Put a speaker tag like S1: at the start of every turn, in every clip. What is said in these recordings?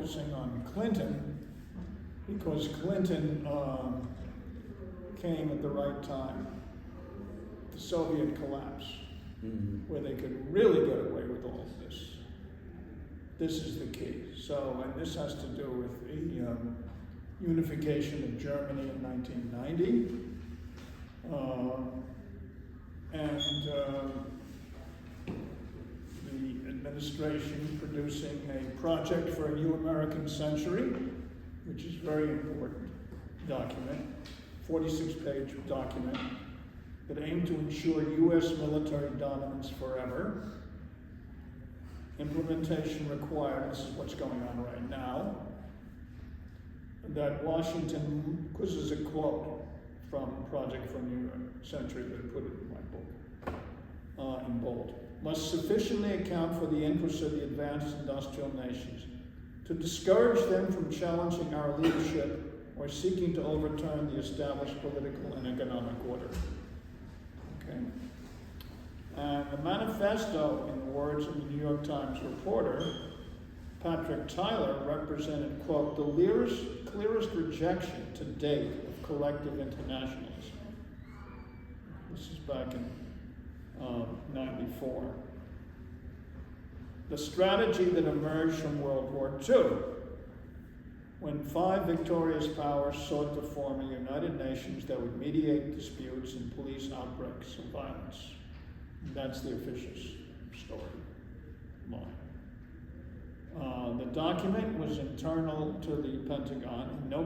S1: focusing on Clinton because Clinton came at the right time. The Soviet collapse, where they could really get away with all of this. This is the key. So, and this has to do with the unification of Germany in 1990. The administration producing a project for a new American century, which is a very important document, 46-page document that aimed to ensure U.S. military dominance forever. Implementation required, this is what's going on right now, that Washington, this is a quote from Project for a New Century, that I put it in my book, in bold, must sufficiently account for the interests of the advanced industrial nations to discourage them from challenging our leadership or seeking to overturn the established political and economic order. Okay. And the manifesto, in the words of the New York Times reporter, Patrick Tyler, represented, quote, the clearest rejection to date of collective internationalism. This is back in 94. The strategy that emerged from World War II, when 5 victorious powers sought to form a United Nations that would mediate disputes and police outbreaks of violence. That's the official story line. The document was internal to the Pentagon, and no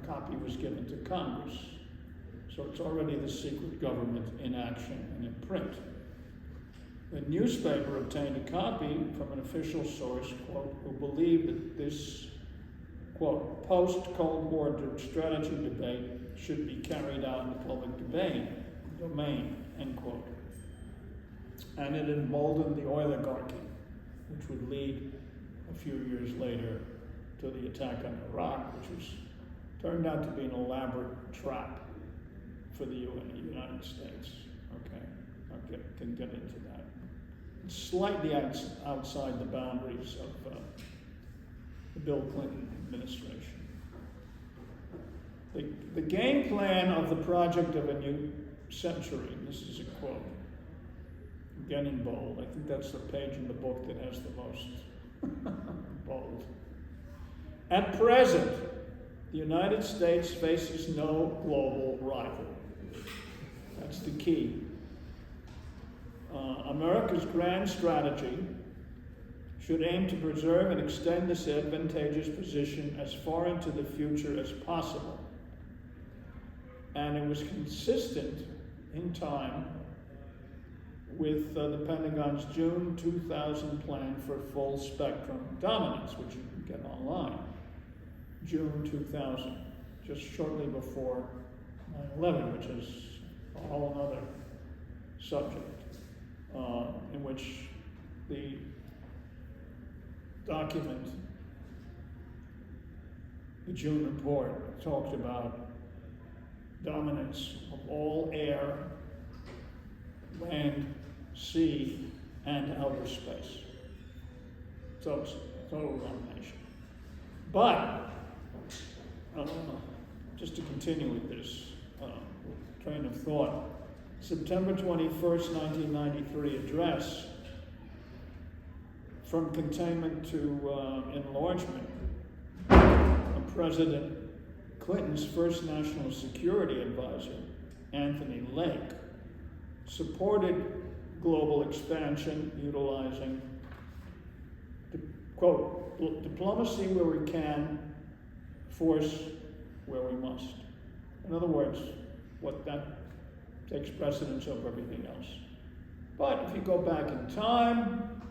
S1: copy was given to Congress. So it's already the secret government in action and in print. The newspaper obtained a copy from an official source, quote, who believed that this, quote, post-Cold War strategy debate should be carried out in the public domain, end quote. And it emboldened the oligarchy, which would lead a few years later to the attack on Iraq, which turned out to be an elaborate trap for the United States. Okay, I can get into that. It's slightly outside the boundaries of the Bill Clinton administration. The game plan of the project of a new century, and this is a quote, again in bold. I think that's the page in the book that has the most bold. At present, the United States faces no global rival. That's the key. America's grand strategy should aim to preserve and extend this advantageous position as far into the future as possible. And it was consistent in time with the Pentagon's June 2000 plan for full spectrum dominance, which you can get online. June 2000, just shortly before 9/11, which is a whole other subject, in which the document, the June report, talked about dominance of all air, land, sea, and outer space. So it's total domination. But, just to continue with this train of thought, September 21st, 1993 address, From Containment to Enlargement, President Clinton's first national security advisor, Anthony Lake, supported global expansion utilizing, quote, diplomacy where we can, force where we must. In other words, what that takes precedence over everything else. But if you go back in time,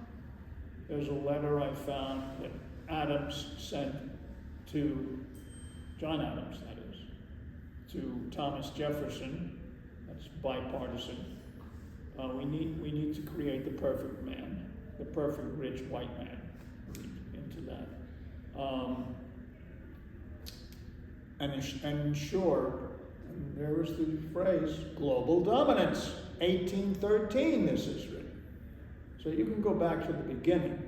S1: there's a letter I found that Adams sent to, John Adams that is, to Thomas Jefferson. That's bipartisan. We need to create the perfect man, the perfect rich white man. Into that, and ensure. And there was the phrase global dominance. 1813. This is written. So you can go back to the beginning.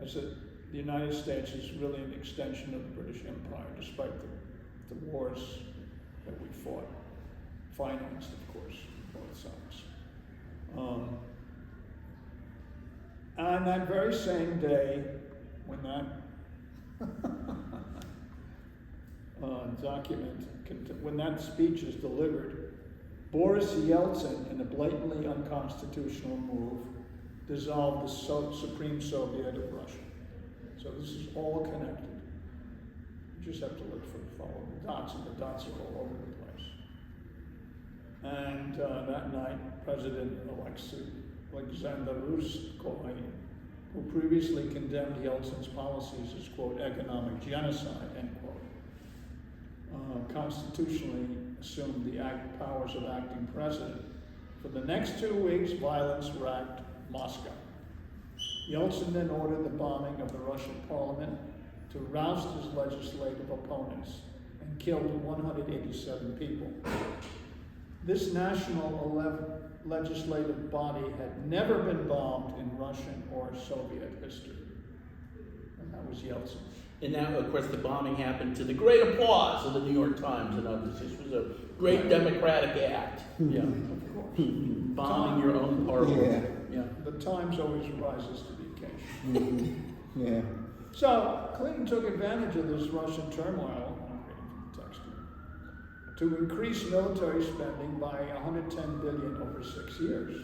S1: I said the the United States is really an extension of the British Empire, despite the wars that we fought, financed, of course, both sides. On that very same day, when that when that speech is delivered, Boris Yeltsin, in a blatantly unconstitutional move, dissolved the Supreme Soviet of Russia. So this is all connected. You just have to follow the dots, and the dots are all over the place. And that night, President Alexander Ruskoy, who previously condemned Yeltsin's policies as, quote, economic genocide, end quote, constitutionally assumed the powers of acting president. For the next 2 weeks, violence racked Moscow. Yeltsin then ordered the bombing of the Russian parliament to roust his legislative opponents and killed 187 people. This national legislative body had never been bombed in Russian or Soviet history. And that was Yeltsin.
S2: And now, of course, the bombing happened to the great applause of the New York Times and others. This was a great democratic act. Yeah,
S1: of course.
S2: Bombing your own parliament.
S1: Yeah. The Times always rises to the occasion.
S3: Yeah.
S1: So Clinton took advantage of this Russian turmoil, I'm reading from the text here, to increase military spending by $110 billion over 6 years.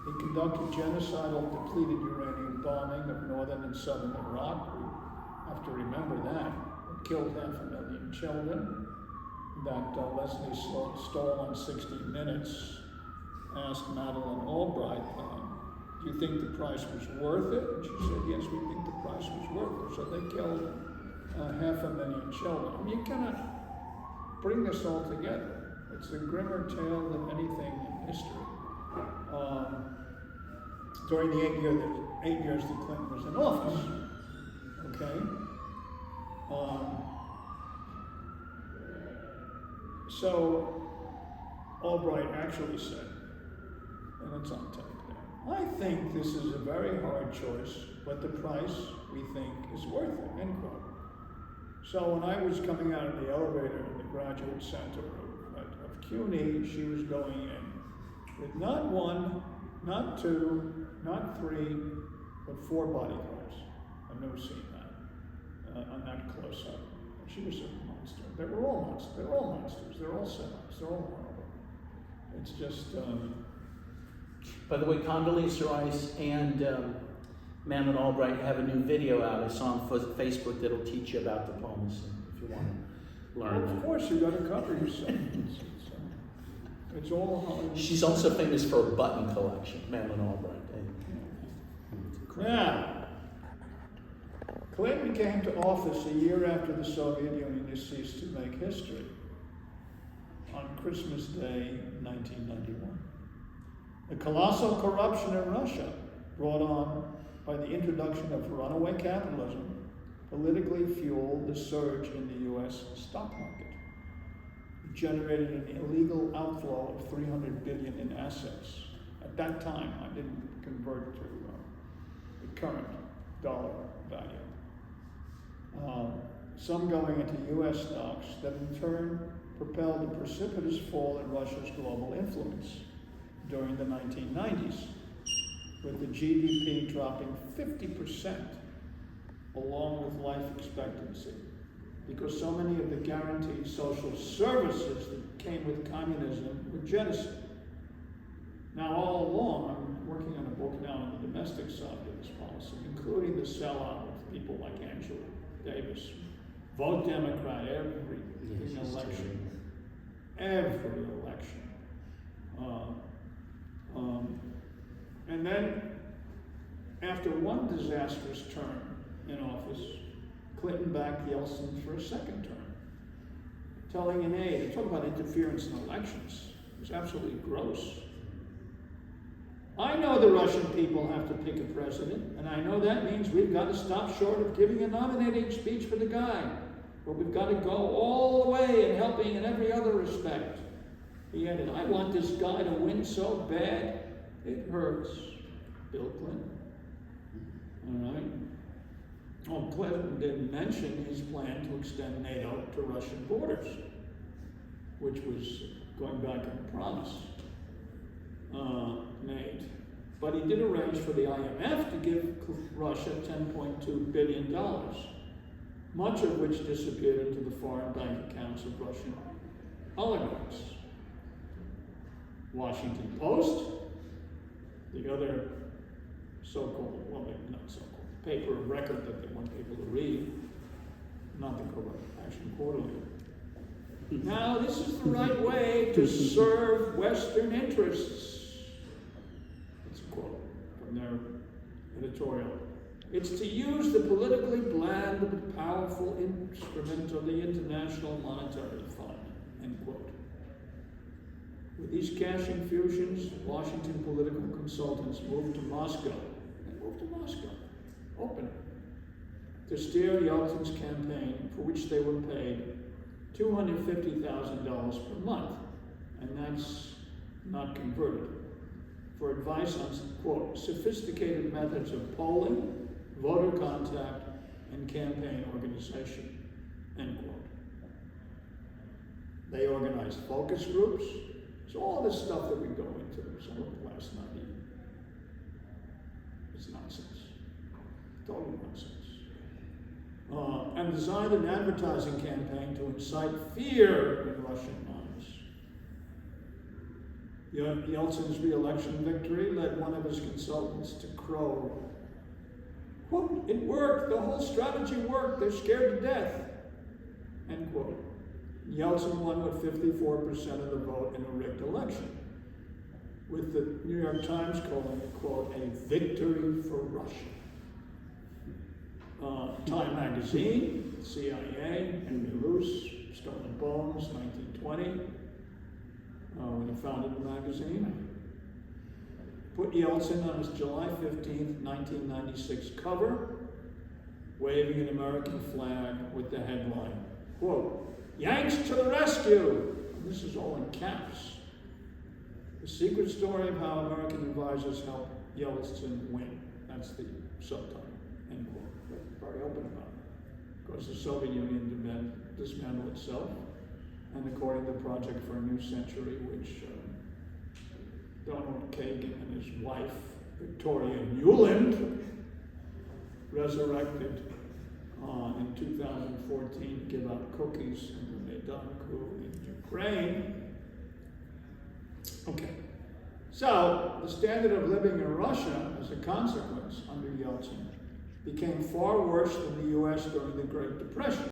S1: He conducted genocidal depleted uranium bombing of northern and southern Iraq. We have to remember that. It killed 500,000 children. That Leslie Stahl on 60 Minutes asked Madeleine Albright, do you think the price was worth it? And she said, yes, we think the price was worth it. So they killed 500,000 children. I mean, you cannot bring this all together. It's a grimmer tale than anything in history. During the 8 years that Clinton was in office, okay? So Albright actually said, and it's on tape there, I think this is a very hard choice, but the price we think is worth it, end quote. So when I was coming out of the elevator in the Graduate Center of CUNY, she was going in with not one, not two, not three, but 4 bodyguards. I've never seen that on that close up. She was a monster. They were all monsters. They're all monsters. They're all setups. They're all horrible. It's just.
S2: By the way, Condoleezza Rice and Madeleine Albright have a new video out. I saw on Facebook that'll teach you about diplomacy if you want to learn.
S1: Well, of course, you got to cover yourself. It's all.
S2: She's also famous for a button collection, Madeleine Albright.
S1: Now, Clinton came to office a year after the Soviet Union had ceased to make history, on Christmas Day, 1991. The colossal corruption in Russia, brought on by the introduction of runaway capitalism, politically fueled the surge in the U.S. stock market. It generated an illegal outflow of $300 billion in assets. At that time, I didn't convert to the current dollar value. Some going into U.S. stocks that in turn propelled a precipitous fall in Russia's global influence during the 1990s, with the GDP dropping 50% along with life expectancy, because so many of the guaranteed social services that came with communism were jettisoned. Now, all along, I'm working on a book now on the domestic side of this policy, including the sellout of people like Angela Davis. Vote Democrat every election. Every election. And then, after one disastrous term in office, Clinton backed Yeltsin for a second term, telling an aide, talk about interference in elections. It was absolutely gross. I know the Russian people have to pick a president, and I know that means we've got to stop short of giving a nominating speech for the guy, but we've got to go all the way in helping in every other respect. He added, I want this guy to win so bad, it hurts. Bill Clinton. All right? Oh, Clinton didn't mention his plan to extend NATO to Russian borders, which was going back on a promise made. But he did arrange for the IMF to give Russia $10.2 billion, much of which disappeared into the foreign bank accounts of Russian oligarchs. Washington Post, the other so-called, well, not so-called, paper of record that they want people to read, not the correct Action Quarterly. Now, this is the right way to serve Western interests. That's a quote from their editorial. It's to use the politically bland but powerful instrument of the International Monetary Fund, end quote. With these cash infusions, Washington political consultants moved to Moscow. They moved to Moscow, open, to steer Yeltsin's campaign, for which they were paid $250,000 per month, and that's not converted, for advice on, quote, sophisticated methods of polling, voter contact, and campaign organization, end quote. They organized focus groups. So all this stuff that we go into, some of it last night, it's nonsense, total nonsense. And designed an advertising campaign to incite fear in Russian minds. Yeltsin's re-election victory led one of his consultants to crow, quote, it worked, the whole strategy worked, they're scared to death, end quote. Yeltsin won with 54% of the vote in a rigged election, with the New York Times calling it, quote, a victory for Russia. Time magazine, CIA, Henry Luce, Stolen Bones, 1920, when he founded the magazine, put Yeltsin on his July 15th, 1996 cover, waving an American flag with the headline, quote, Yanks to the rescue! And this is all in caps. The secret story of how American advisors helped Yeltsin win. That's the subtitle, end quote. They're very open about it. Of course, the Soviet Union dismantled itself, and according to the Project for a New Century, which Donald Kagan and his wife, Victoria Nuland, resurrected in 2014 to give out cookies in the Maidan coup in Ukraine. Okay, so the standard of living in Russia, as a consequence, under Yeltsin, became far worse than the U.S. during the Great Depression.